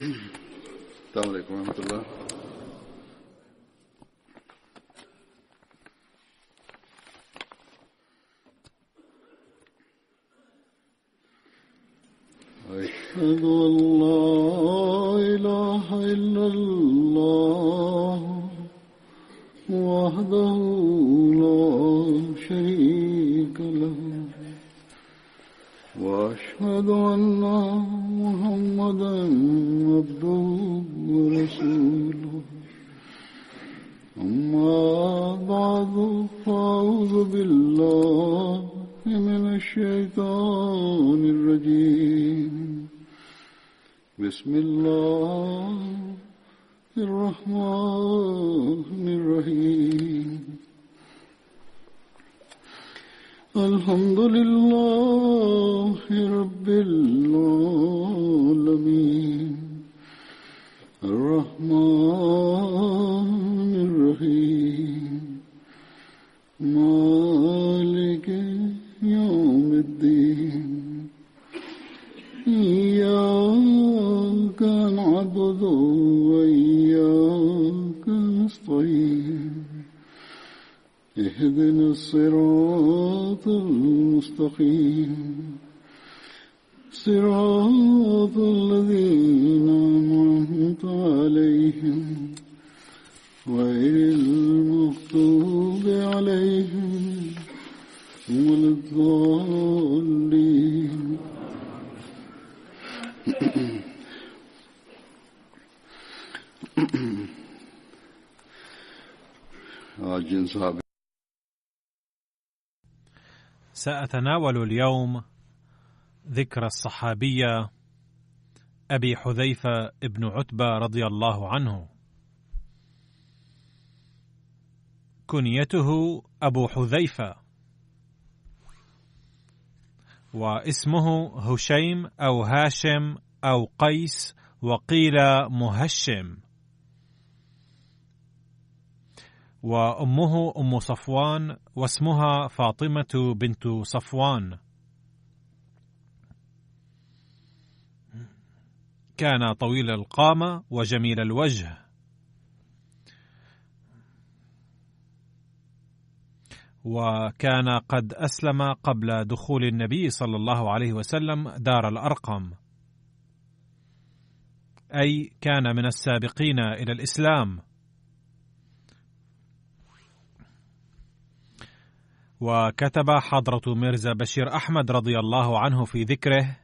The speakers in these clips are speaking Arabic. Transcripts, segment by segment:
السلام عليكم ورحمة الله. أشهد أن لا إله إلا الله وحده لا شريك له وأشهد أن محمدا عبده ورسوله. أما بعد فأعوذ بالله من الشيطان الرجيم. بسم الله الرحمن الرحيم. الحمد لله رب العالمين الرحمن الرحيم مالك يوم الدين. إياك نعبد وإياك نستعين. اهدنا الصراط المستقيم صراط الذين أنعمت عليهم غير المغضوب عليهم ولا الضالين. سأتناول اليوم ذكر الصحابية أبي حذيفة ابن عتبة رضي الله عنه. كنيته أبو حذيفة، واسمه هشيم أو هاشم أو قيس، وقيل مهشم. وأمه أم صفوان، واسمها فاطمة بنت صفوان. كان طويل القامة وجميل الوجه، وكان قد أسلم قبل دخول النبي صلى الله عليه وسلم دار الأرقم، أي كان من السابقين إلى الإسلام. وكتب حضرة ميرزا بشير أحمد رضي الله عنه في ذكره: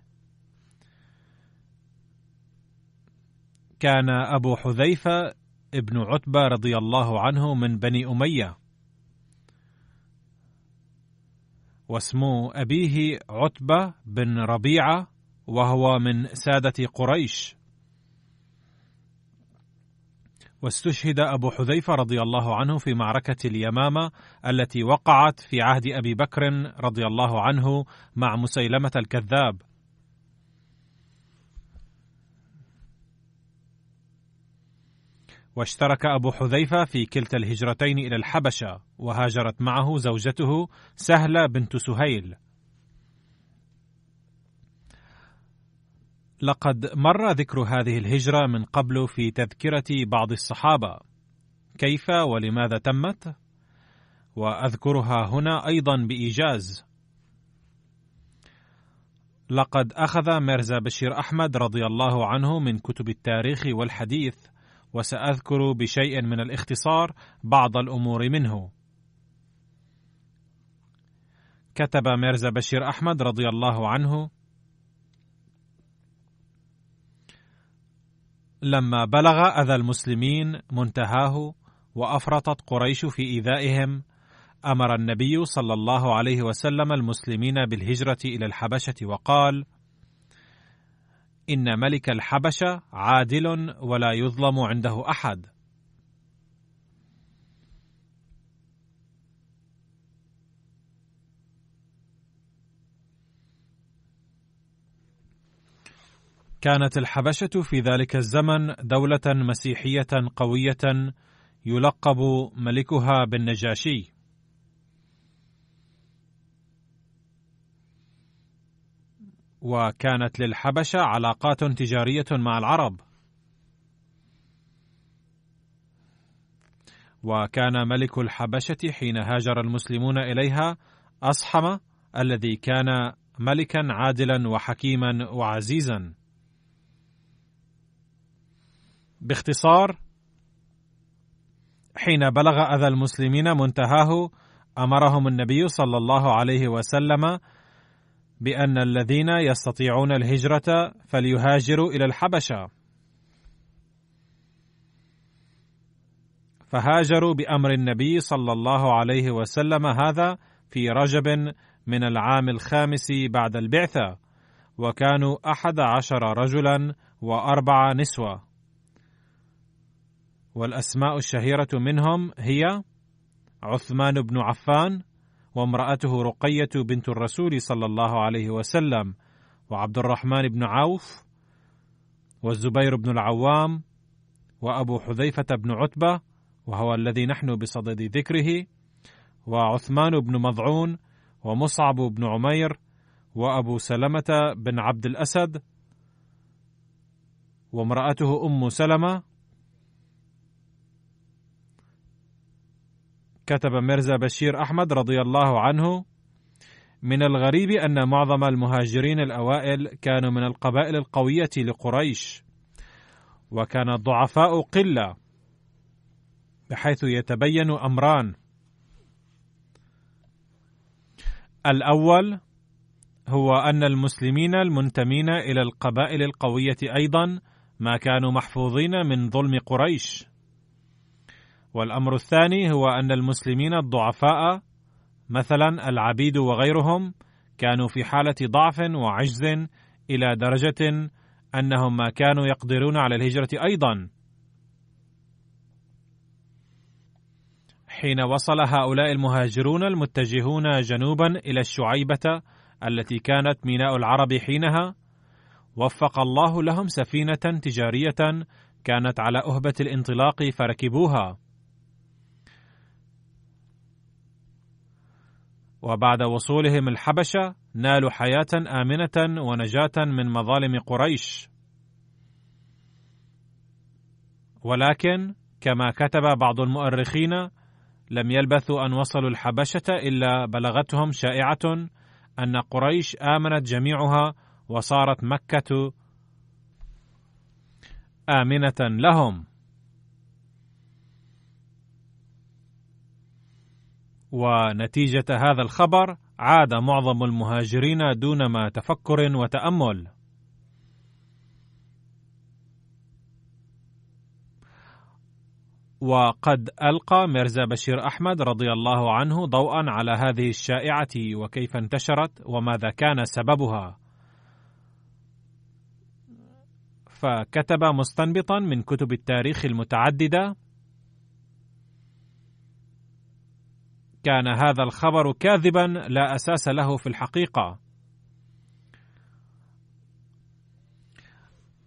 كان أبو حذيفة ابن عتبة رضي الله عنه من بني أمية، واسم أبيه عتبة بن ربيعة، وهو من سادة قريش. واستشهد أبو حذيفة رضي الله عنه في معركة اليمامة التي وقعت في عهد أبي بكر رضي الله عنه مع مسيلمة الكذاب. واشترك أبو حذيفة في كلتا الهجرتين إلى الحبشة، وهاجرت معه زوجته سهلة بنت سهيل. لقد مر ذكر هذه الهجرة من قبل في تذكرة بعض الصحابة كيف ولماذا تمت، وأذكرها هنا أيضا بإيجاز. لقد أخذ ميرزا بشير أحمد رضي الله عنه من كتب التاريخ والحديث، وسأذكر بشيء من الاختصار بعض الأمور منه. كتب ميرزا بشير أحمد رضي الله عنه: لما بلغ أذى المسلمين منتهاه وأفرطت قريش في إيذائهم، أمر النبي صلى الله عليه وسلم المسلمين بالهجرة إلى الحبشة، وقال: إن ملك الحبشة عادل ولا يظلم عنده أحد. كانت الحبشة في ذلك الزمن دولة مسيحية قوية يلقب ملكها بالنجاشي، وكانت للحبشة علاقات تجارية مع العرب، وكان ملك الحبشة حين هاجر المسلمون إليها أصحم الذي كان ملكا عادلا وحكيما وعزيزا. باختصار، حين بلغ أذى المسلمين منتهاه أمرهم النبي صلى الله عليه وسلم بأن الذين يستطيعون الهجرة فليهاجروا إلى الحبشة، فهاجروا بأمر النبي صلى الله عليه وسلم هذا في رجب من العام 5 بعد البعثة، وكانوا 11 رجلا و4 نسوة، والأسماء الشهيرة منهم هي عثمان بن عفان، وامرأته رقية بنت الرسول صلى الله عليه وسلم، وعبد الرحمن بن عوف، والزبير بن العوام، وأبو حذيفة بن عتبة وهو الذي نحن بصدد ذكره، وعثمان بن مضعون، ومصعب بن عمير، وأبو سلمة بن عبد الأسد، وامرأته أم سلمة. كتب ميرزا بشير أحمد رضي الله عنه: من الغريب أن معظم المهاجرين الأوائل كانوا من القبائل القوية لقريش، وكان الضعفاء قلة، بحيث يتبين أمران: الأول هو أن المسلمين المنتمين إلى القبائل القوية أيضا ما كانوا محفوظين من ظلم قريش، والأمر الثاني هو أن المسلمين الضعفاء مثلا العبيد وغيرهم كانوا في حالة ضعف وعجز إلى درجة أنهم ما كانوا يقدرون على الهجرة أيضا. حين وصل هؤلاء المهاجرون المتجهون جنوبا إلى الشعيبة التي كانت ميناء العرب حينها، وفق الله لهم سفينة تجارية كانت على أهبة الانطلاق فركبوها، وبعد وصولهم الحبشة نالوا حياة آمنة ونجاة من مظالم قريش. ولكن كما كتب بعض المؤرخين لم يلبثوا أن وصلوا الحبشة إلا بلغتهم شائعة أن قريش آمنت جميعها وصارت مكة آمنة لهم، ونتيجة هذا الخبر عاد معظم المهاجرين دون ما تفكر وتأمل. وقد ألقى ميرزا بشير أحمد رضي الله عنه ضوءا على هذه الشائعة وكيف انتشرت وماذا كان سببها، فكتب مستنبطا من كتب التاريخ المتعددة: كان هذا الخبر كاذبا لا أساس له في الحقيقة،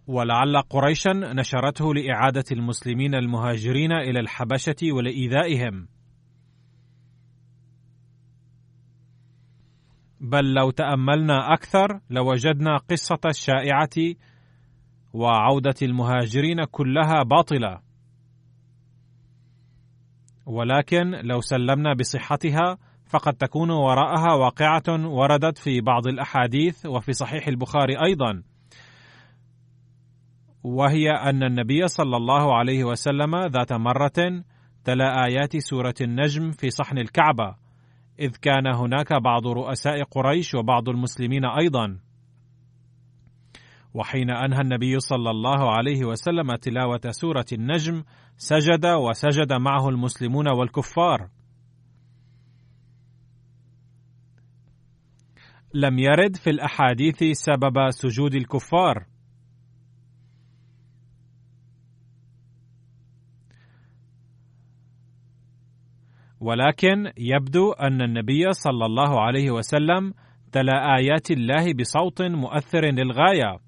ولعل قريشا نشرته لإعادة المسلمين المهاجرين إلى الحبشة ولإيذائهم، بل لو تأملنا أكثر لوجدنا قصة الشائعة وعودة المهاجرين كلها باطلة، ولكن لو سلمنا بصحتها فقد تكون وراءها واقعة وردت في بعض الأحاديث وفي صحيح البخاري أيضا، وهي أن النبي صلى الله عليه وسلم ذات مرة تلا آيات سورة النجم في صحن الكعبة، إذ كان هناك بعض رؤساء قريش وبعض المسلمين أيضا، وحين أنهى النبي صلى الله عليه وسلم تلاوة سورة النجم سجد، وسجد معه المسلمون والكفار. لم يرد في الأحاديث سبب سجود الكفار، ولكن يبدو أن النبي صلى الله عليه وسلم تلا آيات الله بصوت مؤثر للغاية،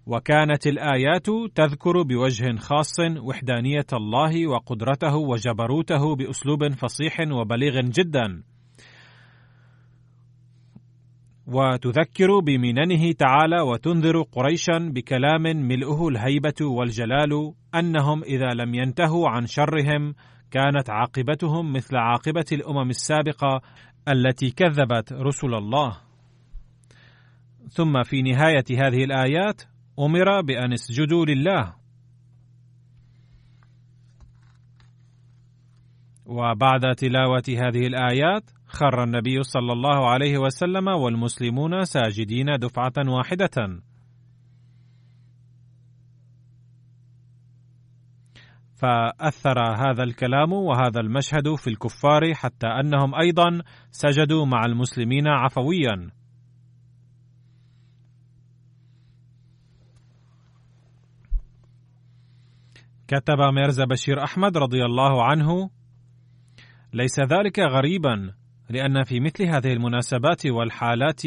وكانت الآيات تذكر بوجه خاص وحدانية الله وقدرته وجبروته بأسلوب فصيح وبليغ جدا، وتذكر بمننه تعالى وتنذر قريشا بكلام ملؤه الهيبة والجلال أنهم إذا لم ينتهوا عن شرهم كانت عاقبتهم مثل عاقبة الأمم السابقة التي كذبت رسل الله. ثم في نهاية هذه الآيات أمر بأن اسجدوا لله. وبعد تلاوة هذه الآيات خر النبي صلى الله عليه وسلم والمسلمون ساجدين دفعة واحدة. فأثر هذا الكلام وهذا المشهد في الكفار حتى أنهم أيضا سجدوا مع المسلمين عفويا. كتب ميرزا بشير أحمد رضي الله عنه: ليس ذلك غريبا، لأن في مثل هذه المناسبات والحالات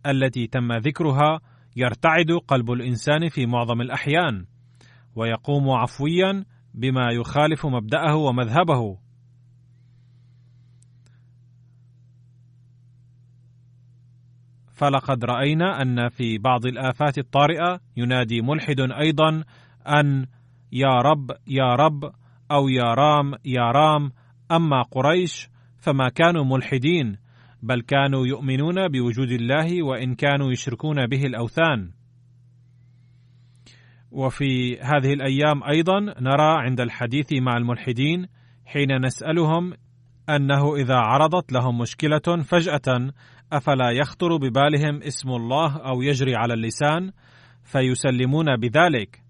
التي تم ذكرها يرتعد قلب الإنسان في معظم الأحيان ويقوم عفويا بما يخالف مبدأه ومذهبه. فلقد رأينا أن في بعض الآفات الطارئة ينادي ملحد أيضا أن يا رب يا رب أو يا رام يا رام. أما قريش فما كانوا ملحدين، بل كانوا يؤمنون بوجود الله وإن كانوا يشركون به الأوثان. وفي هذه الأيام أيضا نرى عند الحديث مع الملحدين حين نسألهم أنه إذا عرضت لهم مشكلة فجأة أفلا يخطر ببالهم اسم الله أو يجري على اللسان فيسلمون بذلك.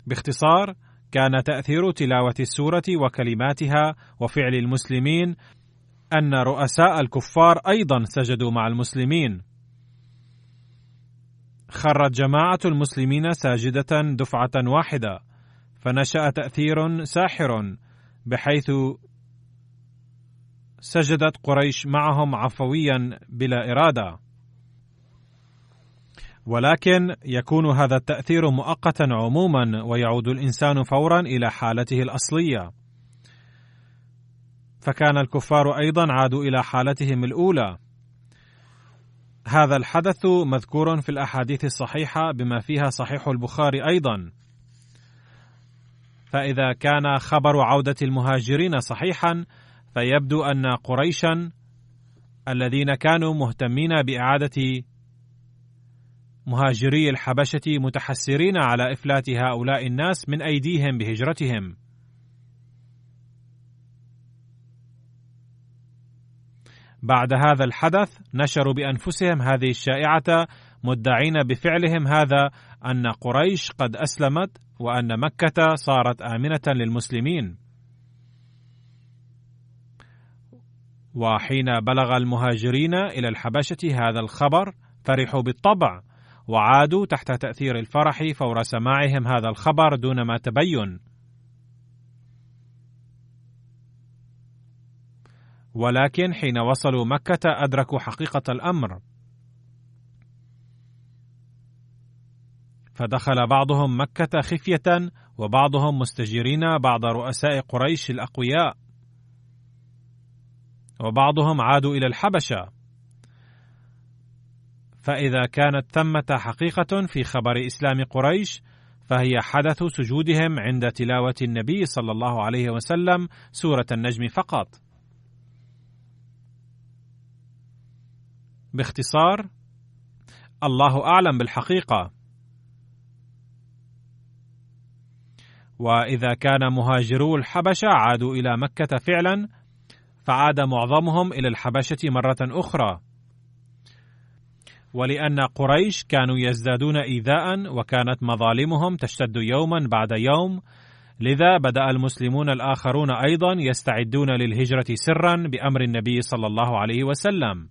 باختصار، كان تأثير تلاوة السورة وكلماتها وفعل المسلمين أن رؤساء الكفار أيضا سجدوا مع المسلمين. خرت جماعة المسلمين ساجدة دفعة واحدة، فنشأ تأثير ساحر بحيث سجدت قريش معهم عفويا بلا إرادة. ولكن يكون هذا التأثير مؤقتا عموما، ويعود الإنسان فورا إلى حالته الأصلية. فكان الكفار أيضا عادوا إلى حالتهم الأولى. هذا الحدث مذكور في الأحاديث الصحيحة بما فيها صحيح البخاري أيضا. فإذا كان خبر عودة المهاجرين صحيحا، فيبدو أن قريشا الذين كانوا مهتمين بإعادة مهاجري الحبشة متحسرين على إفلات هؤلاء الناس من أيديهم بهجرتهم. بعد هذا الحدث نشروا بأنفسهم هذه الشائعة مدعين بفعلهم هذا أن قريش قد أسلمت وأن مكة صارت آمنة للمسلمين. وحين بلغ المهاجرين إلى الحبشة هذا الخبر فرحوا بالطبع وعادوا تحت تأثير الفرح فور سماعهم هذا الخبر دون ما تبين. ولكن حين وصلوا مكة أدركوا حقيقة الأمر، فدخل بعضهم مكة خفية وبعضهم مستجيرين بعض رؤساء قريش الأقوياء، وبعضهم عادوا إلى الحبشة. فإذا كانت ثمة حقيقة في خبر إسلام قريش فهي حدث سجودهم عند تلاوة النبي صلى الله عليه وسلم سورة النجم فقط. باختصار، الله أعلم بالحقيقة. وإذا كان مهاجرو الحبشة عادوا إلى مكة فعلا، فعاد معظمهم إلى الحبشة مرة أخرى. ولأن قريش كانوا يزدادون إيذاء وكانت مظالمهم تشتد يوما بعد يوم، لذا بدأ المسلمون الآخرون أيضا يستعدون للهجرة سرا بأمر النبي صلى الله عليه وسلم.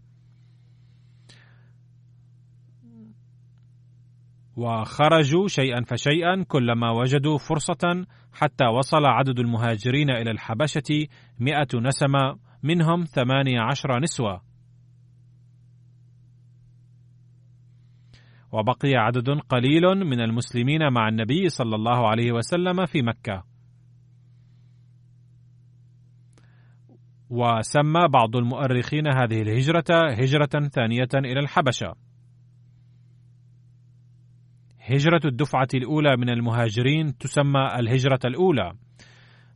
وخرجوا شيئا فشيئا كلما وجدوا فرصة، حتى وصل عدد المهاجرين إلى الحبشة 100 نسمة، منهم 18 نسوة. وبقي عدد قليل من المسلمين مع النبي صلى الله عليه وسلم في مكة. وسمى بعض المؤرخين هذه الهجرة هجرة ثانية إلى الحبشة. هجرة الدفعة الأولى من المهاجرين تسمى الهجرة الأولى،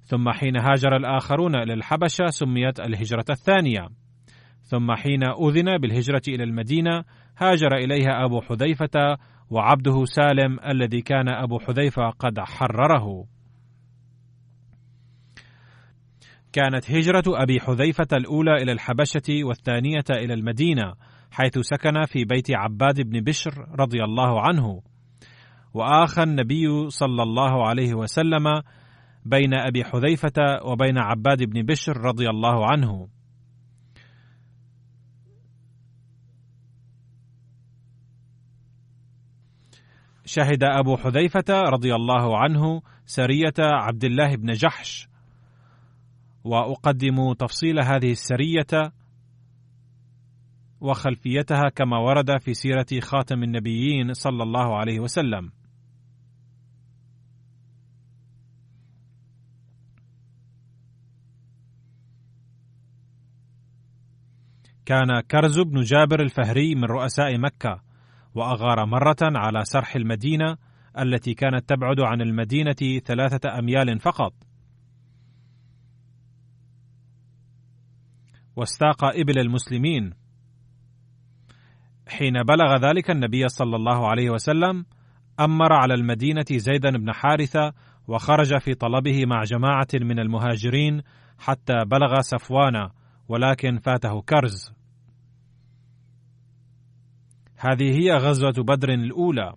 ثم حين هاجر الآخرون إلى الحبشة سميت الهجرة الثانية، ثم حين أذن بالهجرة إلى المدينة هاجر إليها أبو حذيفة وعبده سالم الذي كان أبو حذيفة قد حرره. كانت هجرة أبي حذيفة الأولى إلى الحبشة والثانية إلى المدينة، حيث سكن في بيت عباد بن بشر رضي الله عنه. وآخى النبي صلى الله عليه وسلم بين أبي حذيفة وبين عباد بن بشر رضي الله عنه. شهد أبو حذيفة رضي الله عنه سرية عبد الله بن جحش، وأقدم تفصيل هذه السرية وخلفيتها كما ورد في سيرة خاتم النبيين صلى الله عليه وسلم. كان كرز بن جابر الفهري من رؤساء مكة، وأغار مرة على سرح المدينة التي كانت تبعد عن المدينة 3 أميال فقط، واستاق إبل المسلمين. حين بلغ ذلك النبي صلى الله عليه وسلم أمر على المدينة زيدا بن حارثة، وخرج في طلبه مع جماعة من المهاجرين حتى بلغ صفوان، ولكن فاته كرز. هذه هي غزوة بدر الأولى.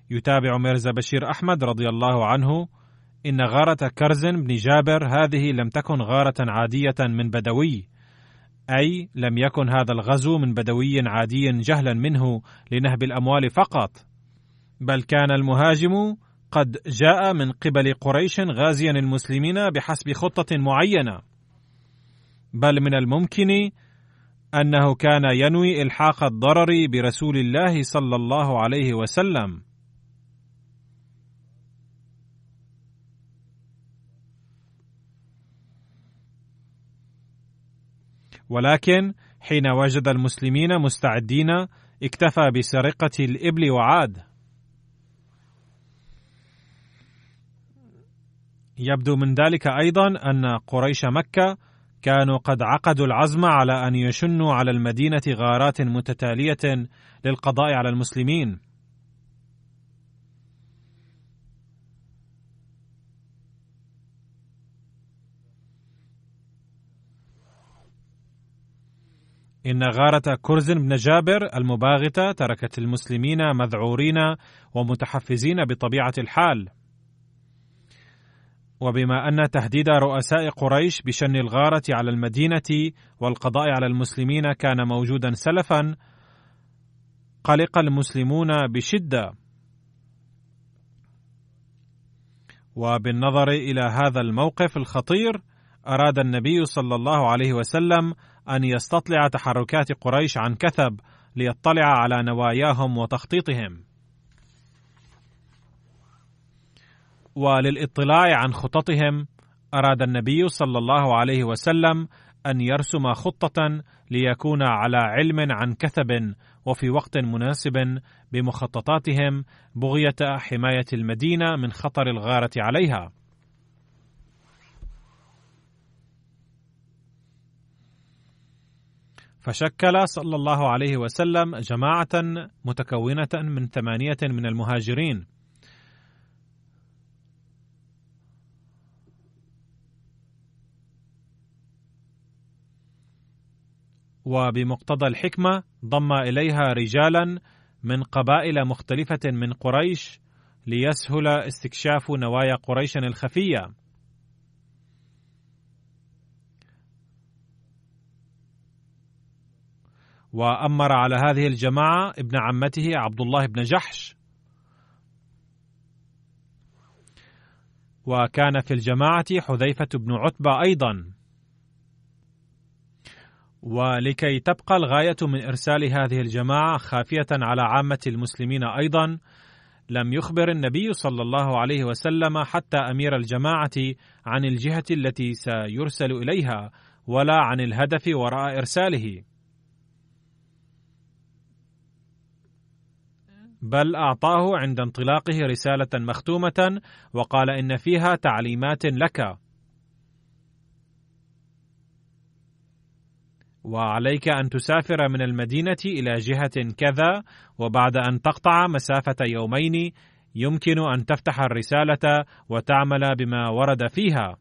يتابع ميرزا بشير أحمد رضي الله عنه: إن غارة كرز بن جابر هذه لم تكن غارة عادية من بدوي، أي لم يكن هذا الغزو من بدوي عادي جهلا منه لنهب الأموال فقط، بل كان المهاجم قد جاء من قبل قريش غازيا المسلمين بحسب خطة معينة، بل من الممكن أنه كان ينوي إلحاق الضرر برسول الله صلى الله عليه وسلم. ولكن حين وجد المسلمين مستعدين اكتفى بسرقة الإبل وعاد. يبدو من ذلك أيضا أن قريش مكة كانوا قد عقدوا العزم على أن يشنوا على المدينة غارات متتالية للقضاء على المسلمين. إن غارة كرز بن جابر المباغتة تركت المسلمين مذعورين ومتحفزين بطبيعة الحال، وبما أن تهديد رؤساء قريش بشن الغارة على المدينة والقضاء على المسلمين كان موجودا سلفا، قلق المسلمون بشدة. وبالنظر إلى هذا الموقف الخطير أراد النبي صلى الله عليه وسلم أن يستطلع تحركات قريش عن كثب ليطلع على نواياهم وتخطيطهم. وللاطلاع عن خططهم أراد النبي صلى الله عليه وسلم أن يرسم خطة ليكون على علم عن كثب وفي وقت مناسب بمخططاتهم بغية حماية المدينة من خطر الغارة عليها. فشكل صلى الله عليه وسلم جماعة متكونة من 8 من المهاجرين، وبمقتضى الحكمة ضم إليها رجالا من قبائل مختلفة من قريش ليسهل استكشاف نوايا قريش الخفية. وأمر على هذه الجماعة ابن عمته عبد الله بن جحش، وكان في الجماعة حذيفة بن عتبة أيضا. ولكي تبقى الغاية من إرسال هذه الجماعة خافية على عامة المسلمين أيضا، لم يخبر النبي صلى الله عليه وسلم حتى أمير الجماعة عن الجهة التي سيرسل إليها ولا عن الهدف وراء إرساله، بل أعطاه عند انطلاقه رسالة مختومة وقال إن فيها تعليمات لك، وعليك أن تسافر من المدينة إلى جهة كذا، وبعد أن تقطع مسافة يومين يمكن أن تفتح الرسالة وتعمل بما ورد فيها.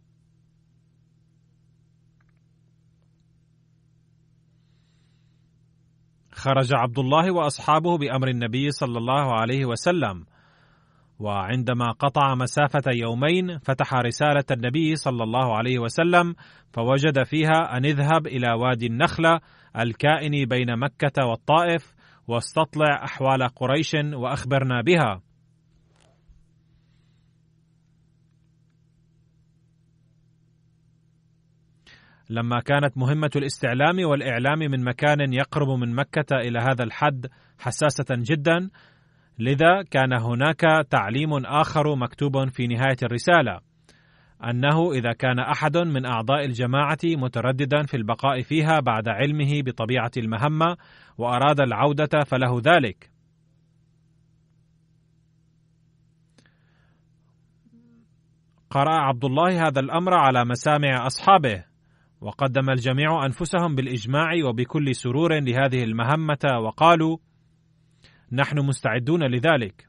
خرج عبد الله وأصحابه بأمر النبي صلى الله عليه وسلم، وعندما قطع مسافة يومين فتح رسالة النبي صلى الله عليه وسلم فوجد فيها أن اذهب إلى وادي النخلة الكائن بين مكة والطائف واستطلع أحوال قريش وأخبرنا بها. لما كانت مهمة الاستعلام والإعلام من مكان يقرب من مكة إلى هذا الحد حساسة جدا، لذا كان هناك تعليم آخر مكتوب في نهاية الرسالة، أنه إذا كان أحد من أعضاء الجماعة مترددا في البقاء فيها بعد علمه بطبيعة المهمة وأراد العودة فله ذلك. قرأ عبد الله هذا الأمر على مسامع أصحابه، وقدم الجميع أنفسهم بالإجماع وبكل سرور لهذه المهمة، وقالوا: نحن مستعدون لذلك.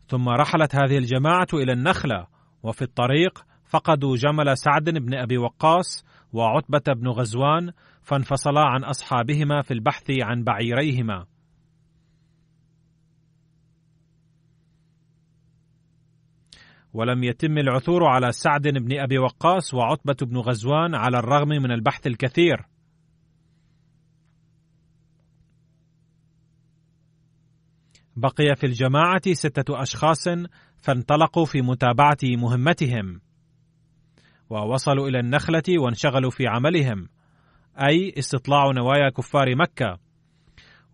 ثم رحلت هذه الجماعة إلى النخلة، وفي الطريق فقدوا جمل سعد بن أبي وقاص وعتبة بن غزوان، فانفصلا عن أصحابهما في البحث عن بعيريهما. ولم يتم العثور على سعد بن أبي وقاص وعتبة بن غزوان على الرغم من البحث الكثير. بقي في الجماعة 6 أشخاص فانطلقوا في متابعة مهمتهم، ووصلوا إلى النخلة وانشغلوا في عملهم، أي استطلاع نوايا كفار مكة،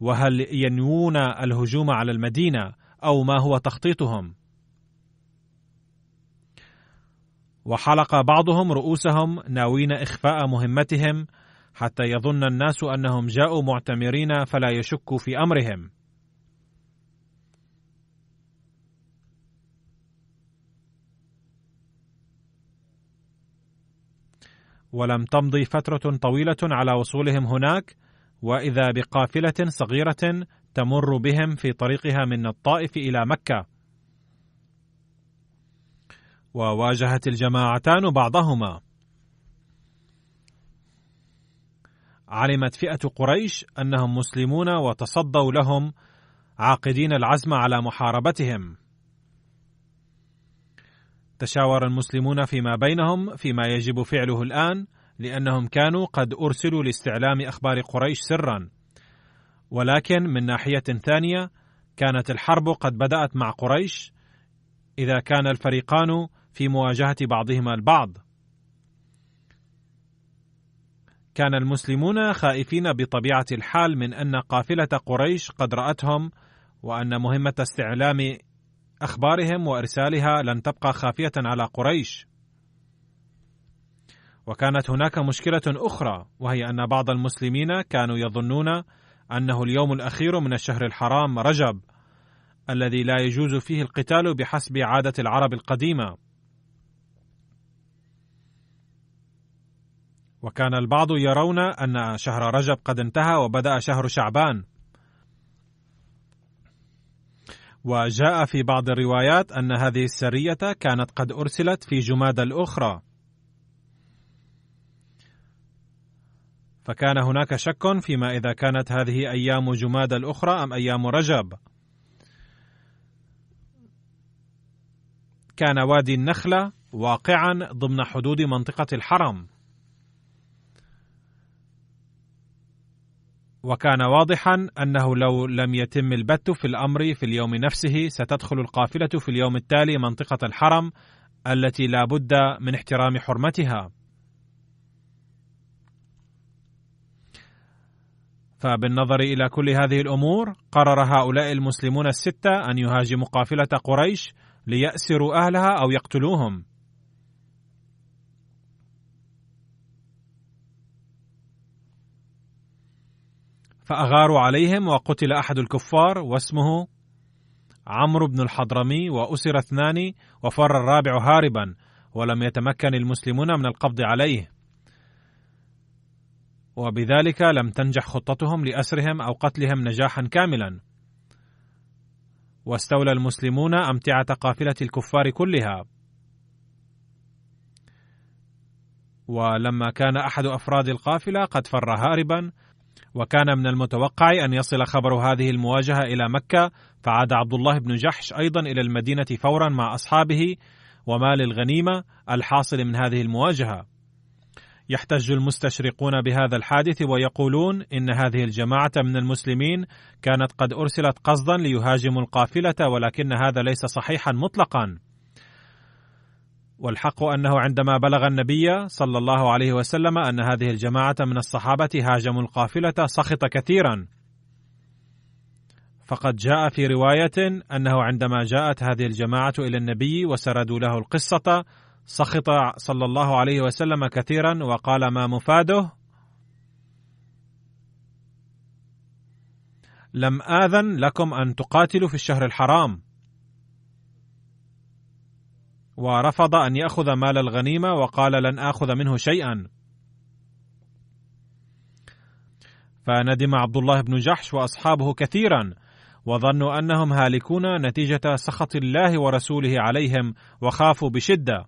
وهل ينوون الهجوم على المدينة أو ما هو تخطيطهم. وحلق بعضهم رؤوسهم ناوين إخفاء مهمتهم حتى يظن الناس أنهم جاءوا معتمرين فلا يشكوا في أمرهم. ولم تمضي فترة طويلة على وصولهم هناك، وإذا بقافلة صغيرة تمر بهم في طريقها من الطائف إلى مكة. وواجهت الجماعتان بعضهما. علمت فئة قريش أنهم مسلمون وتصدوا لهم عاقدين العزم على محاربتهم. تشاور المسلمون فيما بينهم فيما يجب فعله الآن، لأنهم كانوا قد أرسلوا لاستعلام أخبار قريش سرا، ولكن من ناحية ثانية كانت الحرب قد بدأت مع قريش إذا كان الفريقان في مواجهة بعضهما البعض. كان المسلمون خائفين بطبيعة الحال من أن قافلة قريش قد رأتهم، وأن مهمة استعلام أخبارهم وإرسالها لن تبقى خافية على قريش. وكانت هناك مشكلة أخرى، وهي أن بعض المسلمين كانوا يظنون أنه اليوم الأخير من الشهر الحرام رجب، الذي لا يجوز فيه القتال بحسب عادة العرب القديمة. وكان البعض يرون أن شهر رجب قد انتهى وبدأ شهر شعبان. وجاء في بعض الروايات أن هذه السرية كانت قد أرسلت في جمادى الأخرى، فكان هناك شك فيما إذا كانت هذه أيام جمادى الأخرى أم أيام رجب. كان وادي النخلة واقعا ضمن حدود منطقة الحرم، وكان واضحا أنه لو لم يتم البت في الأمر في اليوم نفسه ستدخل القافلة في اليوم التالي منطقة الحرم، التي لا بد من احترام حرمتها. فبالنظر إلى كل هذه الأمور قرر هؤلاء المسلمون الستة أن يهاجموا قافلة قريش ليأسروا أهلها أو يقتلوهم. فأغاروا عليهم وقتل أحد الكفار واسمه عمرو بن الحضرمي، وأسر اثنان وفر الرابع هاربا، ولم يتمكن المسلمون من القبض عليه، وبذلك لم تنجح خطتهم لأسرهم أو قتلهم نجاحا كاملا. واستولى المسلمون أمتعة قافلة الكفار كلها. ولما كان أحد أفراد القافلة قد فر هاربا، وكان من المتوقع أن يصل خبر هذه المواجهة إلى مكة، فعاد عبد الله بن جحش أيضا إلى المدينة فورا مع أصحابه ومال الغنيمة الحاصل من هذه المواجهة. يحتج المستشرقون بهذا الحادث ويقولون إن هذه الجماعة من المسلمين كانت قد أرسلت قصدا ليهاجموا القافلة، ولكن هذا ليس صحيحا مطلقا. والحق أنه عندما بلغ النبي صلى الله عليه وسلم أن هذه الجماعة من الصحابة هاجموا القافلة سخط كثيرا، فقد جاء في رواية أنه عندما جاءت هذه الجماعة إلى النبي وسردوا له القصة سخط صلى الله عليه وسلم كثيرا وقال: ما مفاده؟ لم آذن لكم أن تقاتلوا في الشهر الحرام. ورفض أن يأخذ مال الغنيمة وقال: لن آخذ منه شيئا. فندم عبد الله بن جحش وأصحابه كثيرا، وظنوا أنهم هالكون نتيجة سخط الله ورسوله عليهم، وخافوا بشدة.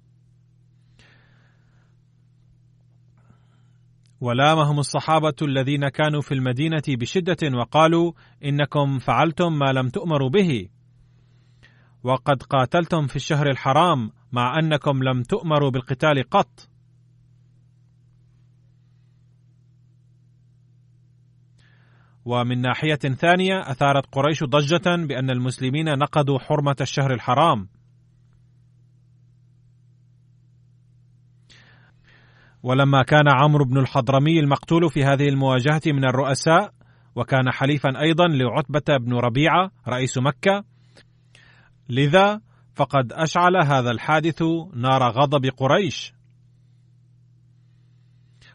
ولامهم الصحابة الذين كانوا في المدينة بشدة وقالوا: إنكم فعلتم ما لم تؤمروا به، وقد قاتلتم في الشهر الحرام مع أنكم لم تؤمروا بالقتال قط. ومن ناحية ثانية أثارت قريش ضجة بأن المسلمين نقضوا حرمة الشهر الحرام. ولما كان عمرو بن الحضرمي المقتول في هذه المواجهة من الرؤساء، وكان حليفا أيضا لعتبة بن ربيعة رئيس مكة، لذا فقد أشعل هذا الحادث نار غضب قريش،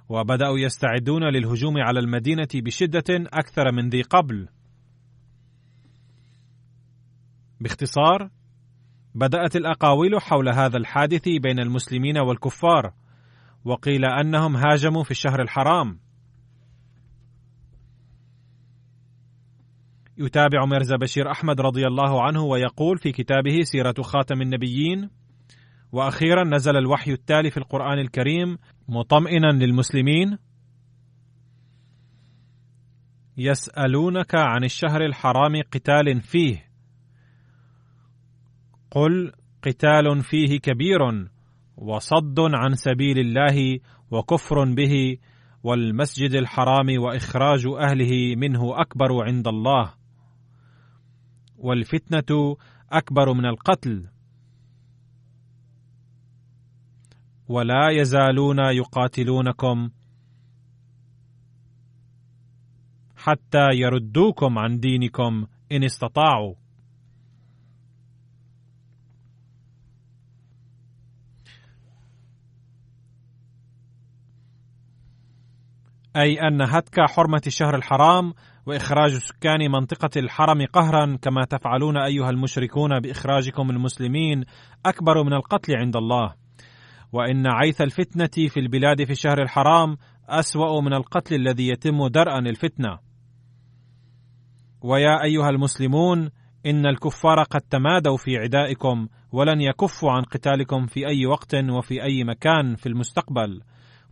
وبدأوا يستعدون للهجوم على المدينة بشدة أكثر من ذي قبل. باختصار، بدأت الأقاويل حول هذا الحادث بين المسلمين والكفار، وقيل أنهم هاجموا في الشهر الحرام. يتابع ميرزا بشير أحمد رضي الله عنه ويقول في كتابه سيرة خاتم النبيين: وأخيرا نزل الوحي التالي في القرآن الكريم مطمئنا للمسلمين: يسألونك عن الشهر الحرام قتال فيه، قل قتال فيه كبير وصد عن سبيل الله وكفر به والمسجد الحرام وإخراج أهله منه أكبر عند الله، والفتنة أكبر من القتل، ولا يزالون يقاتلونكم حتى يردوكم عن دينكم إن استطاعوا. أي أن هتك حرمة الشهر الحرام وإخراج سكان منطقة الحرم قهرا كما تفعلون أيها المشركون بإخراجكم المسلمين أكبر من القتل عند الله، وإن عيث الفتنة في البلاد في الشهر الحرام أسوأ من القتل الذي يتم درءا الفتنة. ويا أيها المسلمون، إن الكفار قد تمادوا في عدائكم ولن يكفوا عن قتالكم في أي وقت وفي أي مكان في المستقبل،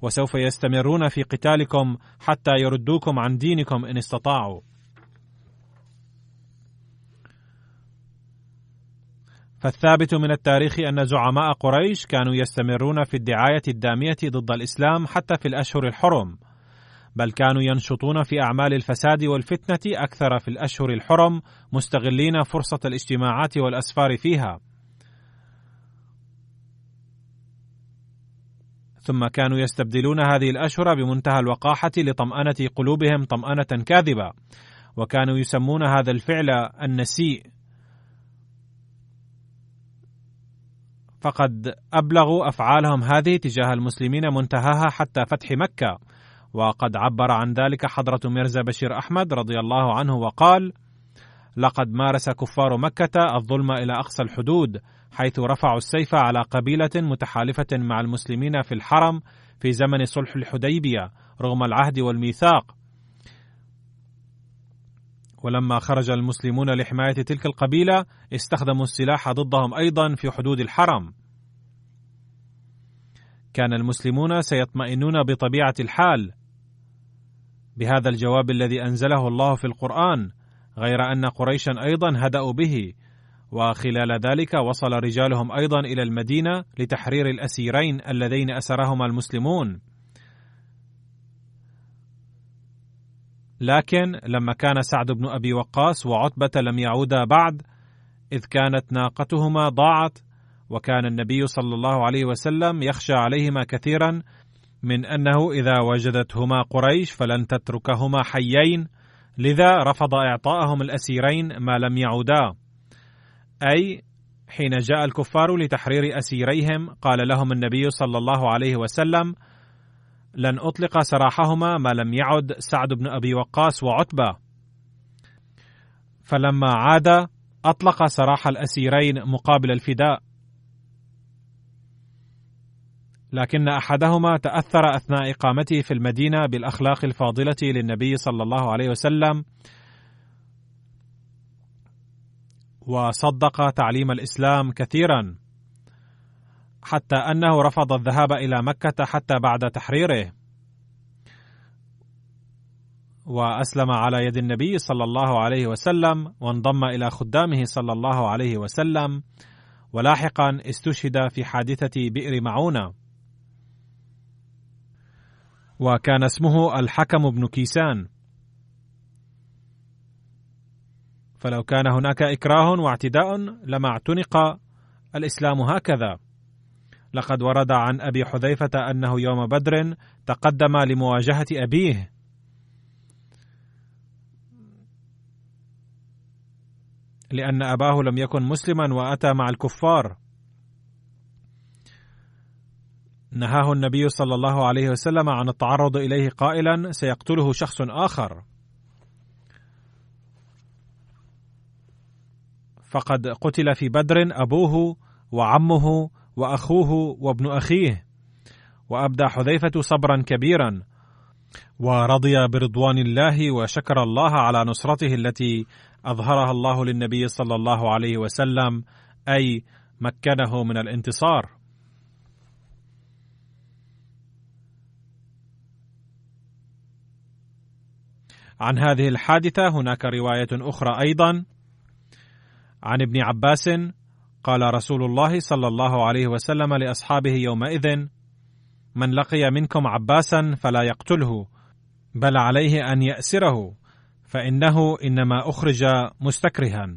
وسوف يستمرون في قتالكم حتى يردوكم عن دينكم إن استطاعوا. فالثابت من التاريخ أن زعماء قريش كانوا يستمرون في الدعاية الدامية ضد الإسلام حتى في الأشهر الحرم، بل كانوا ينشطون في أعمال الفساد والفتنة أكثر في الأشهر الحرم، مستغلين فرصة الاجتماعات والأسفار فيها. ثم كانوا يستبدلون هذه الأشهر بمنتهى الوقاحة لطمأنة قلوبهم طمأنة كاذبة، وكانوا يسمون هذا الفعل النسيء، فقد أبلغوا أفعالهم هذه تجاه المسلمين منتهاها حتى فتح مكة. وقد عبر عن ذلك حضرة ميرزا بشير أحمد رضي الله عنه وقال: لقد مارس كفار مكة الظلم إلى أقصى الحدود، حيث رفعوا السيف على قبيلة متحالفة مع المسلمين في الحرم في زمن صلح الحديبية رغم العهد والميثاق. ولما خرج المسلمون لحماية تلك القبيلة استخدموا السلاح ضدهم أيضا في حدود الحرم. كان المسلمون سيطمئنون بطبيعة الحال بهذا الجواب الذي أنزله الله في القرآن، غير أن قريشا أيضا هدأوا به، وخلال ذلك وصل رجالهم أيضا إلى المدينة لتحرير الأسيرين اللذين أسرهما المسلمون. لكن لما كان سعد بن أبي وقاص وعتبة لم يعودا بعد، إذ كانت ناقتهما ضاعت، وكان النبي صلى الله عليه وسلم يخشى عليهما كثيرا من أنه إذا وجدتهما قريش فلن تتركهما حيين، لذا رفض إعطاءهم الأسيرين ما لم يعودا. أي حين جاء الكفار لتحرير أسيريهم قال لهم النبي صلى الله عليه وسلم: لن أطلق سراحهما ما لم يعد سعد بن أبي وقاص وعتبة. فلما عاد أطلق سراح الأسيرين مقابل الفداء، لكن أحدهما تأثر أثناء إقامته في المدينة بالأخلاق الفاضلة للنبي صلى الله عليه وسلم، وصدق تعليم الإسلام كثيرا، حتى أنه رفض الذهاب إلى مكة حتى بعد تحريره، وأسلم على يد النبي صلى الله عليه وسلم، وانضم إلى خدامه صلى الله عليه وسلم، ولاحقا استشهد في حادثة بئر معونة، وكان اسمه الحكم بن كيسان. فلو كان هناك إكراه واعتداء لما اعتنق الإسلام هكذا. لقد ورد عن أبي حذيفة أنه يوم بدر تقدم لمواجهة أبيه، لأن أباه لم يكن مسلما وأتى مع الكفار. نهاه النبي صلى الله عليه وسلم عن التعرض إليه قائلا: سيقتله شخص آخر. فقد قتل في بدر أبوه وعمه وأخوه وابن أخيه، وأبدى حذيفة صبرا كبيرا، ورضي برضوان الله وشكر الله على نصرته التي أظهرها الله للنبي صلى الله عليه وسلم، أي مكنه من الانتصار. عن هذه الحادثة هناك رواية أخرى أيضا عن ابن عباس قال رسول الله صلى الله عليه وسلم لأصحابه يومئذ: من لقي منكم عباسا فلا يقتله، بل عليه أن يأسره، فإنه إنما أخرج مستكرها.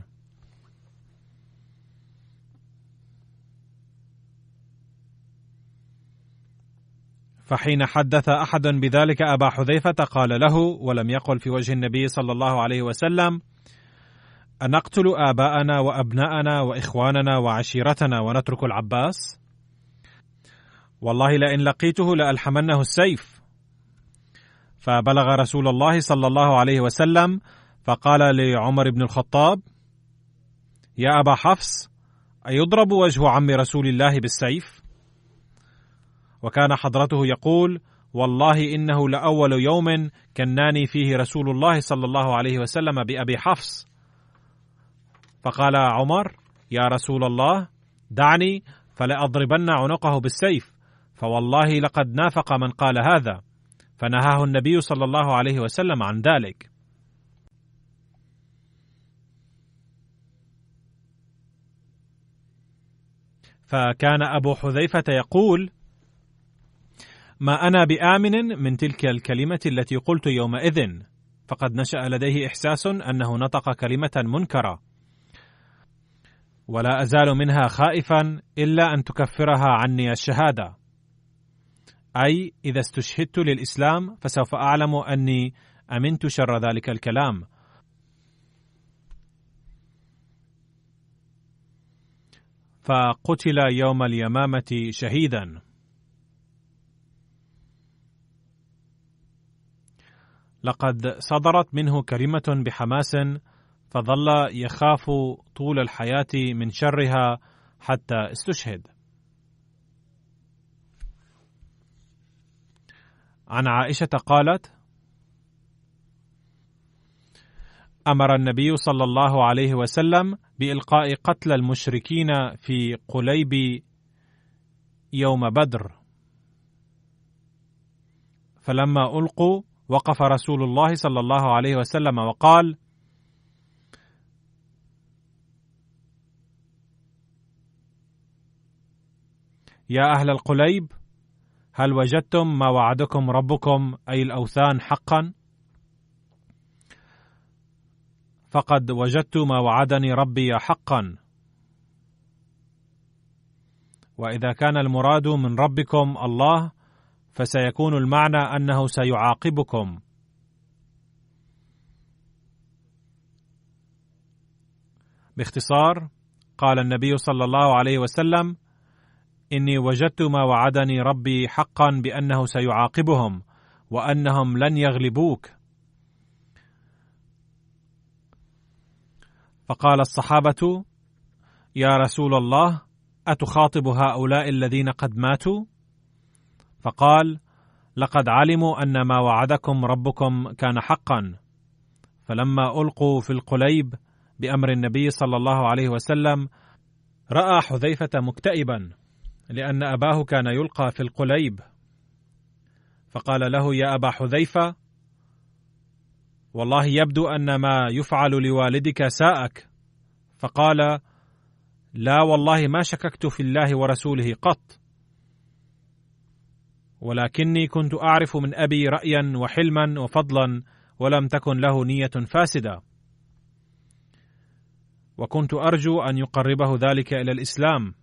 فحين حدث أحد بذلك أبا حذيفة قال له ولم يقل في وجه النبي صلى الله عليه وسلم: أنقتل آباءنا وأبناءنا وإخواننا وعشيرتنا ونترك العباس؟ والله لئن لقيته لألحمنه السيف. فبلغ رسول الله صلى الله عليه وسلم فقال لعمر بن الخطاب: يا أبا حفص، أيضرب وجه عم رسول الله بالسيف؟ وكان حضرته يقول: والله إنه لأول يوم كناني فيه رسول الله صلى الله عليه وسلم بأبي حفص. فقال عمر: يا رسول الله، دعني فلأضربن عنقه بالسيف، فوالله لقد نافق من قال هذا. فنهاه النبي صلى الله عليه وسلم عن ذلك. فكان أبو حذيفة يقول: ما أنا بآمن من تلك الكلمة التي قلت يومئذ، فقد نشأ لديه إحساس أنه نطق كلمة منكرة، ولا أزال منها خائفا إلا أن تكفرها عني الشهادة. أي إذا استشهدت للإسلام فسوف أعلم أني أمنت شر ذلك الكلام. فقتل يوم اليمامة شهيدا. لقد صدرت منه كلمة بحماس، فظل يخاف طول الحياة من شرها حتى استشهد. عن عائشة قالت: أمر النبي صلى الله عليه وسلم بإلقاء قتل المشركين في قليب يوم بدر، فلما ألقوا وقف رسول الله صلى الله عليه وسلم وقال: يا أهل القليب، هل وجدتم ما وعدكم ربكم أي الأوثان حقا؟ فقد وجدت ما وعدني ربي حقا، وإذا كان المراد من ربكم الله فسيكون المعنى أنه سيعاقبكم. باختصار، قال النبي صلى الله عليه وسلم: إني وجدت ما وعدني ربي حقا بأنه سيعاقبهم وأنهم لن يغلبوك. فقال الصحابة: يا رسول الله، أتخاطب هؤلاء الذين قد ماتوا؟ فقال: لقد علموا أن ما وعدكم ربكم كان حقا. فلما ألقوا في القليب بأمر النبي صلى الله عليه وسلم، رأى حذيفة مكتئبا لأن أباه كان يلقى في القليب، فقال له: يا أبا حذيفة، والله يبدو أن ما يفعل لوالدك ساءك. فقال: لا والله ما شككت في الله ورسوله قط، ولكني كنت أعرف من أبي رأيا وحلما وفضلا، ولم تكن له نية فاسدة، وكنت أرجو أن يقربه ذلك إلى الإسلام.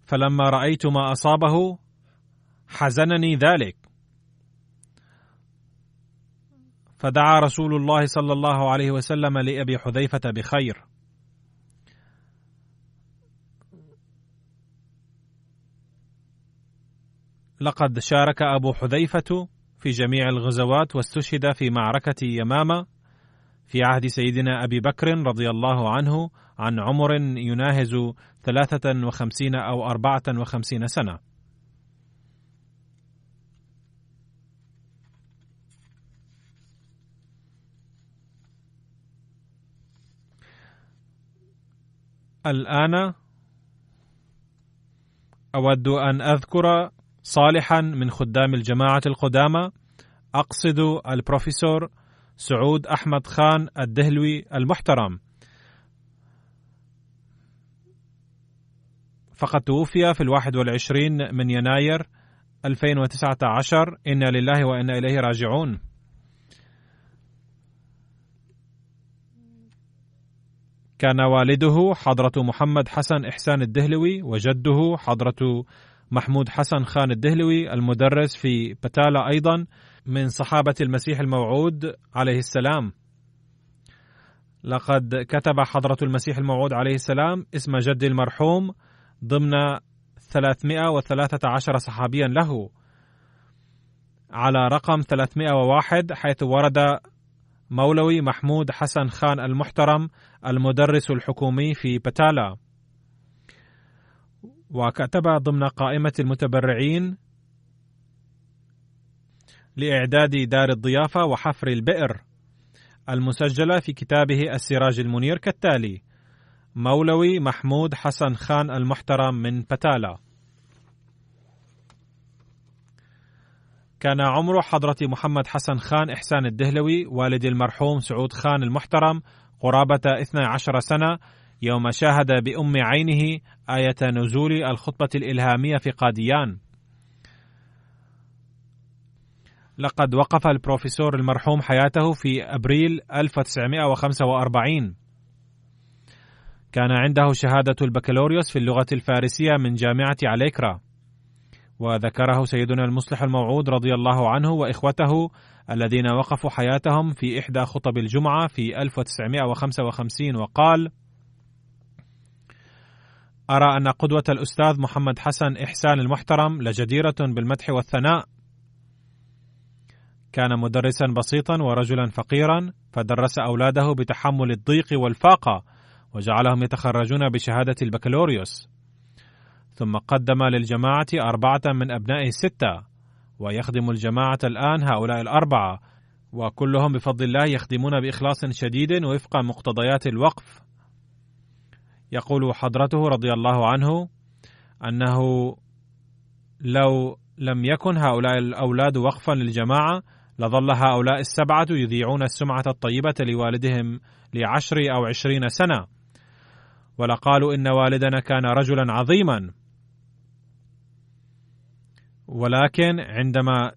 فلما رأيت ما أصابه حزنني ذلك، فدعا رسول الله صلى الله عليه وسلم لأبي حذيفة بخير. لقد شارك أبو حذيفة في جميع الغزوات واستشهد في معركة يمامة في عهد سيدنا أبي بكر رضي الله عنه عن عمر يناهز 53 أو 54 سنة. الآن أود أن أذكر صالحا من خدام الجماعة القدامى، أقصد البروفيسور سعود أحمد خان الدهلوي المحترم، فقد توفي في 21 من يناير 2019. إنا لله وإنا إليه راجعون. كان والده حضرة محمد حسن إحسان الدهلوي، وجده حضرة محمود حسن خان الدهلوي المدرس في بتالة، أيضا من صحابة المسيح الموعود عليه السلام. لقد كتب حضرة المسيح الموعود عليه السلام اسم جدي المرحوم ضمن 313 صحابيا له على رقم 301، حيث ورد مولوي محمود حسن خان المحترم المدرس الحكومي في بتالة، وكتب ضمن قائمة المتبرعين لإعداد دار الضيافة وحفر البئر المسجلة في كتابه السراج المنير كالتالي: مولوي محمود حسن خان المحترم من بتالة. كان عمر حضرة محمد حسن خان إحسان الدهلوي والد المرحوم سعود خان المحترم قرابة 12 سنة يوم شاهد بأم عينه آية نزول الخطبة الإلهامية في قاديان. لقد وقف البروفيسور المرحوم حياته في أبريل 1945. كان عنده شهادة البكالوريوس في اللغة الفارسية من جامعة عليكرا، وذكره سيدنا المصلح الموعود رضي الله عنه وإخوته الذين وقفوا حياتهم في إحدى خطب الجمعة في 1955 وقال: أرى أن قدوة الأستاذ محمد حسن إحسان المحترم لجديرة بالمدح والثناء. كان مدرسا بسيطا ورجلا فقيرا، فدرس أولاده بتحمل الضيق والفاقة وجعلهم يتخرجون بشهادة البكالوريوس، ثم قدم للجماعة 4 من أبنائه 6، ويخدم الجماعة الآن هؤلاء 4، وكلهم بفضل الله يخدمون بإخلاص شديد وفق مقتضيات الوقف. يقول حضرته رضي الله عنه أنه لو لم يكن هؤلاء الأولاد وقفا للجماعة لظل هؤلاء 7 يذيعون السمعة الطيبة لوالدهم ل10 أو 20 سنة، ولقالوا إن والدنا كان رجلا عظيما. ولكن عندما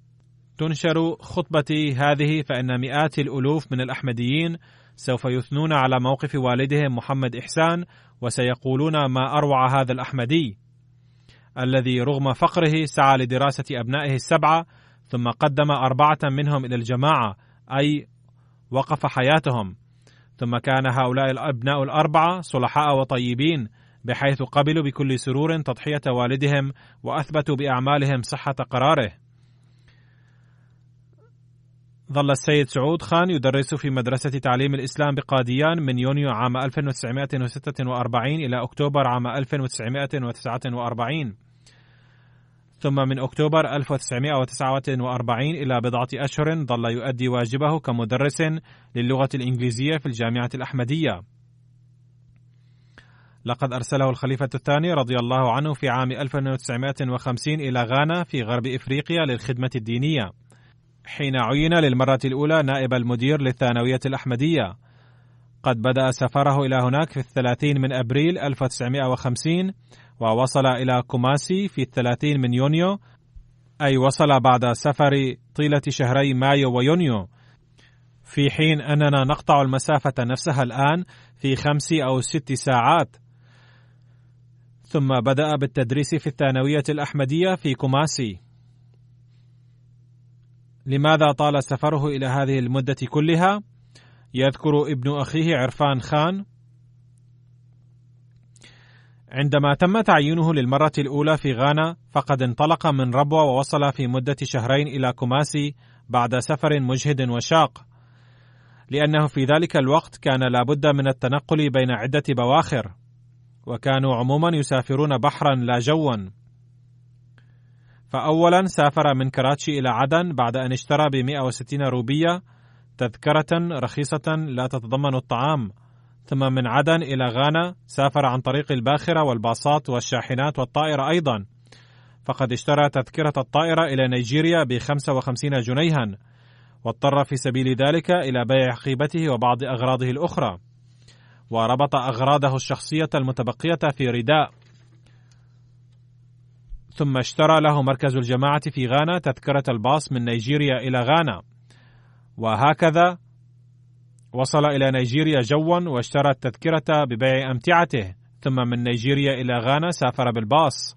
تنشر خطبتي هذه فإن مئات الألوف من الأحمديين سوف يثنون على موقف والدهم محمد إحسان، وسيقولون ما أروع هذا الأحمدي الذي رغم فقره سعى لدراسة أبنائه 7 ثم قدم 4 منهم إلى الجماعة، أي وقف حياتهم. ثم كان هؤلاء الأبناء 4 صلحاء وطيبين، بحيث قبلوا بكل سرور تضحية والدهم وأثبتوا بأعمالهم صحة قراره. ظل السيد سعود خان يدرس في مدرسة تعليم الإسلام بقاديان من يونيو عام 1946 إلى أكتوبر عام 1949، ثم من أكتوبر 1949 إلى بضعة أشهر ظل يؤدي واجبه كمدرس للغة الإنجليزية في الجامعة الأحمدية. لقد أرسله الخليفة الثاني رضي الله عنه في عام 1950 إلى غانا في غرب إفريقيا للخدمة الدينية، حين عين للمرة الأولى نائب المدير للثانوية الأحمدية. قد بدأ سفره إلى هناك في 30 من أبريل 1950، ووصل إلى كوماسي في 30 من يونيو، أي وصل بعد سفر طيلة شهري مايو ويونيو، في حين أننا نقطع المسافة نفسها الآن في 5 أو 6 ساعات. ثم بدأ بالتدريس في الثانوية الأحمدية في كوماسي. لماذا طال سفره إلى هذه المدة كلها؟ يذكر ابن أخيه عرفان خان: عندما تم تعيينه للمرة الأولى في غانا فقد انطلق من ربوة ووصل في مدة 2 شهر إلى كوماسي بعد سفر مجهد وشاق، لأنه في ذلك الوقت كان لابد من التنقل بين عدة بواخر، وكانوا عموما يسافرون بحرا لا جوا. فأولا سافر من كراتشي إلى عدن بعد أن اشترى ب160 روبية تذكرة رخيصة لا تتضمن الطعام، ثم من عدن إلى غانا سافر عن طريق الباخرة والباصات والشاحنات والطائرة أيضا، فقد اشترى تذكرة الطائرة إلى نيجيريا ب55 جنيها، واضطر في سبيل ذلك إلى بيع حقيبته وبعض أغراضه الأخرى، وربط أغراضه الشخصية المتبقية في رداء. ثم اشترى له مركز الجماعة في غانا تذكرة الباص من نيجيريا إلى غانا، وهكذا وصل إلى نيجيريا جوا واشترى التذكرة ببيع أمتعته، ثم من نيجيريا إلى غانا سافر بالباص.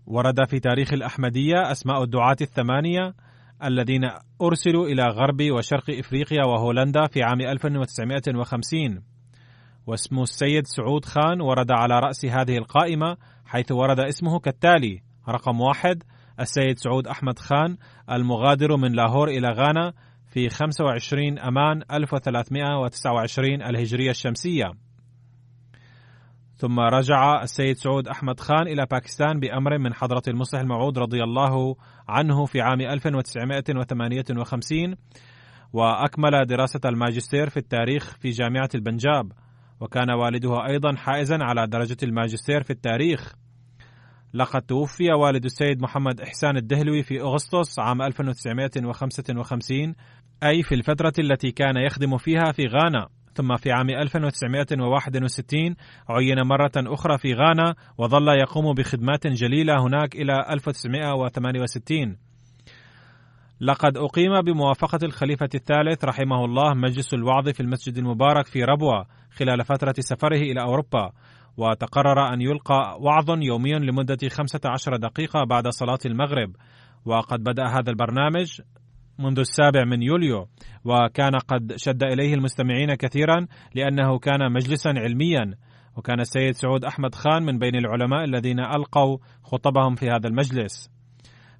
ورد في تاريخ الأحمدية أسماء الدعاة 8 الذين أرسلوا إلى غرب وشرق إفريقيا وهولندا في عام 1950، واسم السيد سعود خان ورد على رأس هذه القائمة، حيث ورد اسمه كالتالي: رقم 1 السيد سعود أحمد خان المغادر من لاهور إلى غانا في 25 أمان 1329 الهجرية الشمسية. ثم رجع السيد سعود أحمد خان إلى باكستان بأمر من حضرة المصلح الموعود رضي الله عنه في عام 1958، وأكمل دراسة الماجستير في التاريخ في جامعة البنجاب، وكان والده أيضا حائزا على درجة الماجستير في التاريخ. لقد توفي والد السيد محمد إحسان الدهلوي في أغسطس عام 1955، أي في الفترة التي كان يخدم فيها في غانا. ثم في عام 1961 عين مرة أخرى في غانا، وظل يقوم بخدمات جليلة هناك إلى 1968. لقد أقيم بموافقة الخليفة الثالث رحمه الله مجلس الوعظ في المسجد المبارك في ربوة خلال فترة سفره إلى أوروبا، وتقرر أن يلقى وعظ يومي لمدة 15 دقيقة بعد صلاة المغرب. وقد بدأ هذا البرنامج منذ 7 يوليو، وكان قد شد إليه المستمعين كثيرا لأنه كان مجلسا علميا. وكان السيد سعود أحمد خان من بين العلماء الذين ألقوا خطبهم في هذا المجلس.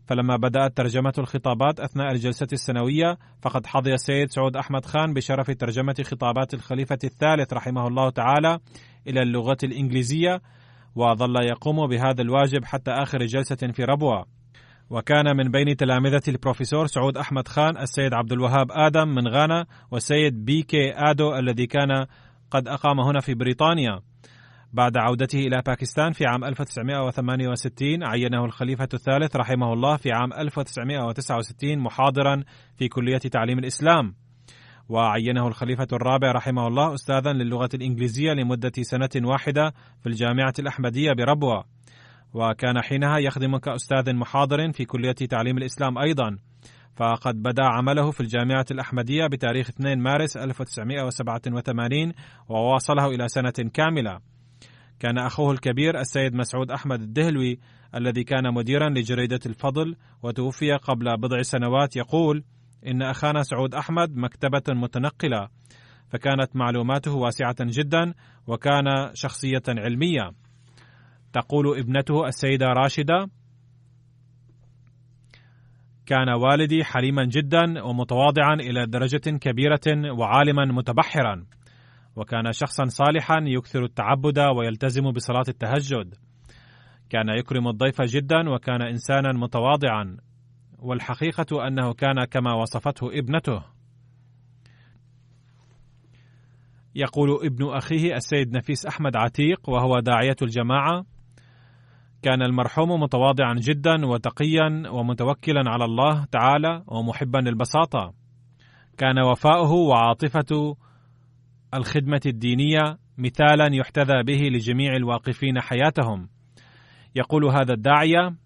فلما بدأت ترجمة الخطابات أثناء الجلسة السنوية، فقد حظي السيد سعود أحمد خان بشرف ترجمة خطابات الخليفة الثالث رحمه الله تعالى إلى اللغة الإنجليزية، وظل يقوم بهذا الواجب حتى آخر جلسة في ربوة. وكان من بين تلامذة البروفيسور سعود أحمد خان السيد عبد الوهاب آدم من غانا، والسيد بي كي آدو الذي كان قد أقام هنا في بريطانيا. بعد عودته إلى باكستان في عام 1968 عينه الخليفة الثالث رحمه الله في عام 1969 محاضرا في كلية تعليم الإسلام، وعينه الخليفة الرابع رحمه الله أستاذا للغة الإنجليزية لمدة 1 سنة في الجامعة الأحمدية بربوة، وكان حينها يخدم كأستاذ محاضر في كلية تعليم الإسلام أيضا. فقد بدأ عمله في الجامعة الأحمدية بتاريخ 2 مارس 1987 وواصله إلى سنة كاملة. كان أخوه الكبير السيد مسعود أحمد الدهلوي الذي كان مديرا لجريدة الفضل وتوفي قبل بضع سنوات يقول إن أخانا سعود أحمد مكتبة متنقلة، فكانت معلوماته واسعة جدا وكان شخصية علمية. تقول ابنته السيدة راشدة: كان والدي حليما جدا ومتواضعا إلى درجة كبيرة وعالما متبحرا، وكان شخصا صالحا يكثر التعبد ويلتزم بصلاة التهجد. كان يكرم الضيف جدا وكان إنسانا متواضعا، والحقيقة أنه كان كما وصفته ابنته. يقول ابن أخيه السيد نفيس أحمد عتيق وهو داعية الجماعة: كان المرحوم متواضعا جدا وتقيا ومتوكلا على الله تعالى ومحبا للبساطة. كان وفاؤه وعاطفة الخدمة الدينية مثالا يحتذى به لجميع الواقفين حياتهم. يقول هذا الداعية: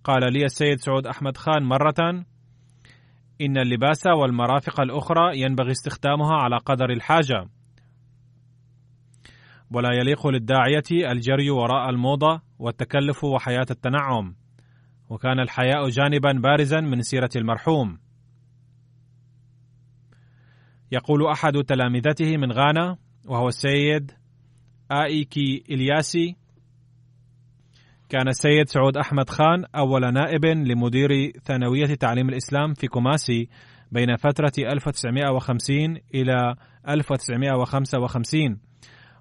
قال لي السيد سعود أحمد خان مرة: إن اللباس والمرافق الأخرى ينبغي استخدامها على قدر الحاجة، ولا يليق للداعية الجري وراء الموضة والتكلف وحياة التنعم. وكان الحياء جانبا بارزا من سيرة المرحوم. يقول أحد تلامذته من غانا وهو السيد آيكي إلياسي: كان السيد سعود أحمد خان أول نائب لمدير ثانوية تعليم الإسلام في كوماسي بين فترة 1950 إلى 1955،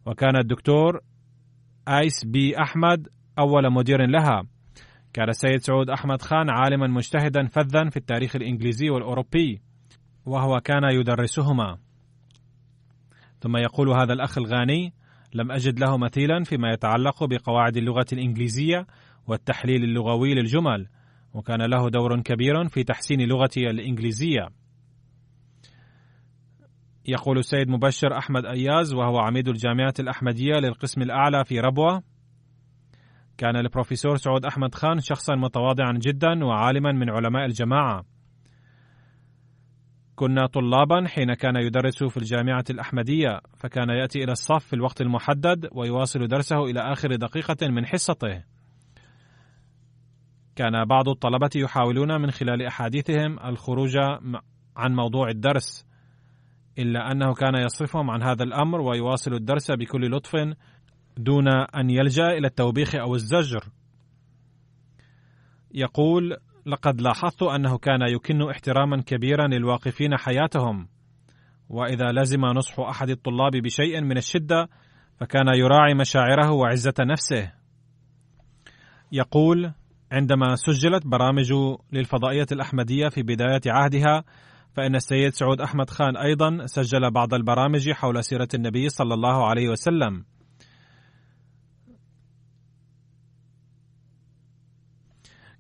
وكان الدكتور آيس بي أحمد أول مدير لها. كان السيد سعود أحمد خان عالما مجتهدا فذا في التاريخ الإنجليزي والأوروبي، وهو كان يدرسهما. ثم يقول هذا الأخ الغاني: لم أجد له مثيلا فيما يتعلق بقواعد اللغة الإنجليزية والتحليل اللغوي للجمل، وكان له دور كبير في تحسين لغتي الإنجليزية. يقول السيد مبشر أحمد أياز وهو عميد الجامعة الأحمدية للقسم الأعلى في ربوة: كان البروفيسور سعود أحمد خان شخصا متواضعا جدا وعالما من علماء الجماعة. كنا طلابا حين كان يدرس في الجامعة الأحمدية، فكان يأتي إلى الصف في الوقت المحدد ويواصل درسه إلى آخر دقيقة من حصته. كان بعض الطلبة يحاولون من خلال أحاديثهم الخروج عن موضوع الدرس، إلا أنه كان يصرفهم عن هذا الأمر ويواصل الدرس بكل لطف دون أن يلجأ إلى التوبيخ أو الزجر. يقول: لقد لاحظت أنه كان يكن احتراما كبيرا للواقفين حياتهم، وإذا لزم نصح أحد الطلاب بشيء من الشدة فكان يراعي مشاعره وعزة نفسه. يقول: عندما سجلت برامج للفضائية الأحمدية في بداية عهدها، فإن السيد سعود أحمد خان أيضا سجل بعض البرامج حول سيرة النبي صلى الله عليه وسلم.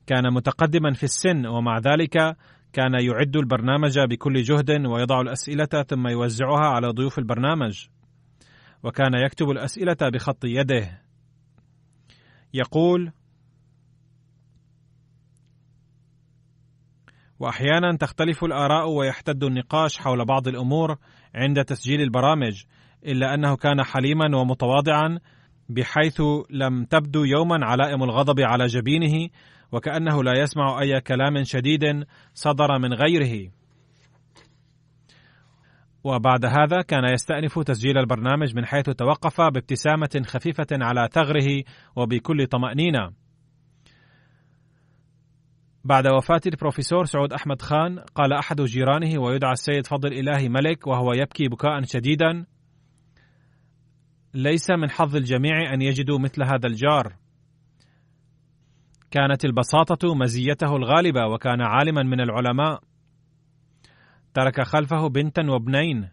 كان متقدما في السن، ومع ذلك كان يعد البرنامج بكل جهد ويضع الأسئلة ثم يوزعها على ضيوف البرنامج، وكان يكتب الأسئلة بخط يده. يقول: وأحيانا تختلف الآراء ويحتد النقاش حول بعض الأمور عند تسجيل البرامج، إلا أنه كان حليما ومتواضعا بحيث لم تبدو يوما علائم الغضب على جبينه، وكأنه لا يسمع أي كلام شديد صدر من غيره. وبعد هذا كان يستأنف تسجيل البرنامج من حيث توقف بابتسامة خفيفة على ثغره وبكل طمأنينة. بعد وفاة البروفيسور سعود أحمد خان، قال أحد جيرانه ويدعى السيد فضل إلهي ملك وهو يبكي بكاء شديدا: ليس من حظ الجميع أن يجدوا مثل هذا الجار. كانت البساطة مزيته الغالبة، وكان عالما من العلماء. ترك خلفه بنتا وابنين،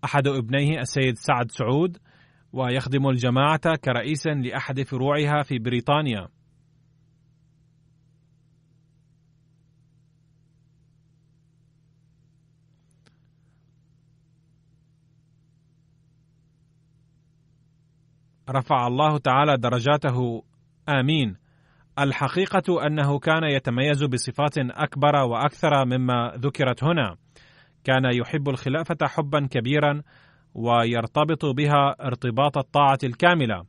أحد ابنيه السيد سعد سعود ويخدم الجماعة كرئيس لأحد فروعها في بريطانيا. رفع الله تعالى درجاته، آمين. الحقيقة أنه كان يتميز بصفات أكبر وأكثر مما ذكرت هنا. كان يحب الخلافة حبا كبيرا ويرتبط بها ارتباط الطاعة الكاملة.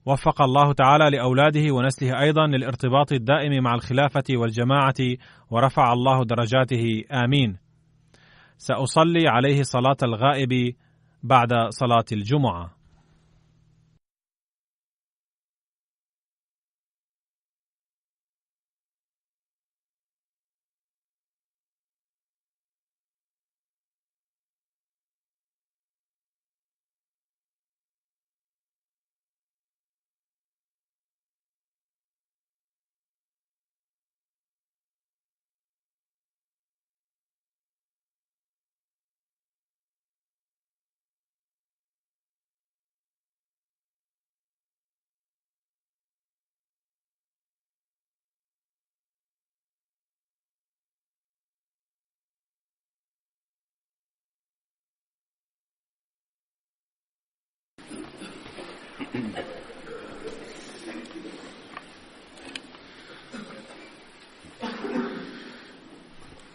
وفق الله تعالى لأولاده ونسله أيضا للارتباط الدائم مع الخلافة والجماعة، ورفع الله درجاته، آمين. سأصلي عليه صلاة الغائب بعد صلاة الجمعة.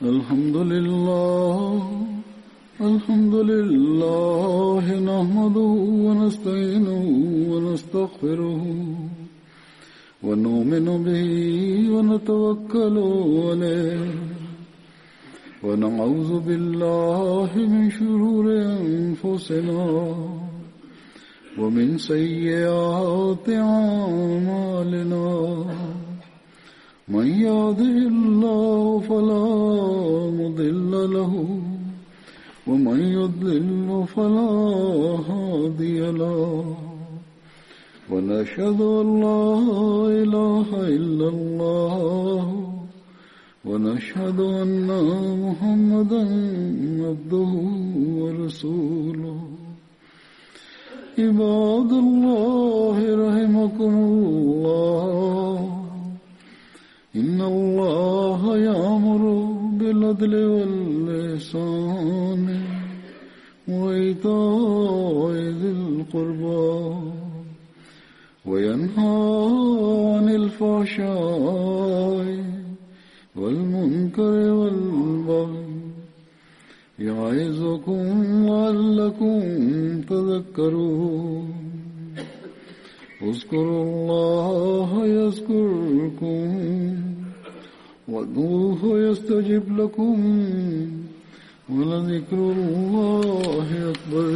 الحمد لله نحمده ونستعينه ونستغفره ونؤمن به ونتوكل عليه ونعوذ بالله من شرور أنفسنا ومن سيئات أعمالنا. من يهده الله فلا مضل له ومن يضلل فلا هادي له. ونشهد أن لا إله إلا الله ونشهد أن محمدا عبده ورسوله. عباد الله رحمكم الله، إن الله يأمر بالعدل والإحسان وإيتاء ذي القربى وينهى عن الفحشاء والمنكر والبغي يعظكم لعلكم تذكرون. اذكروا الله يذكركم وادعوه يستجب لكم ولذكر الله أكبر.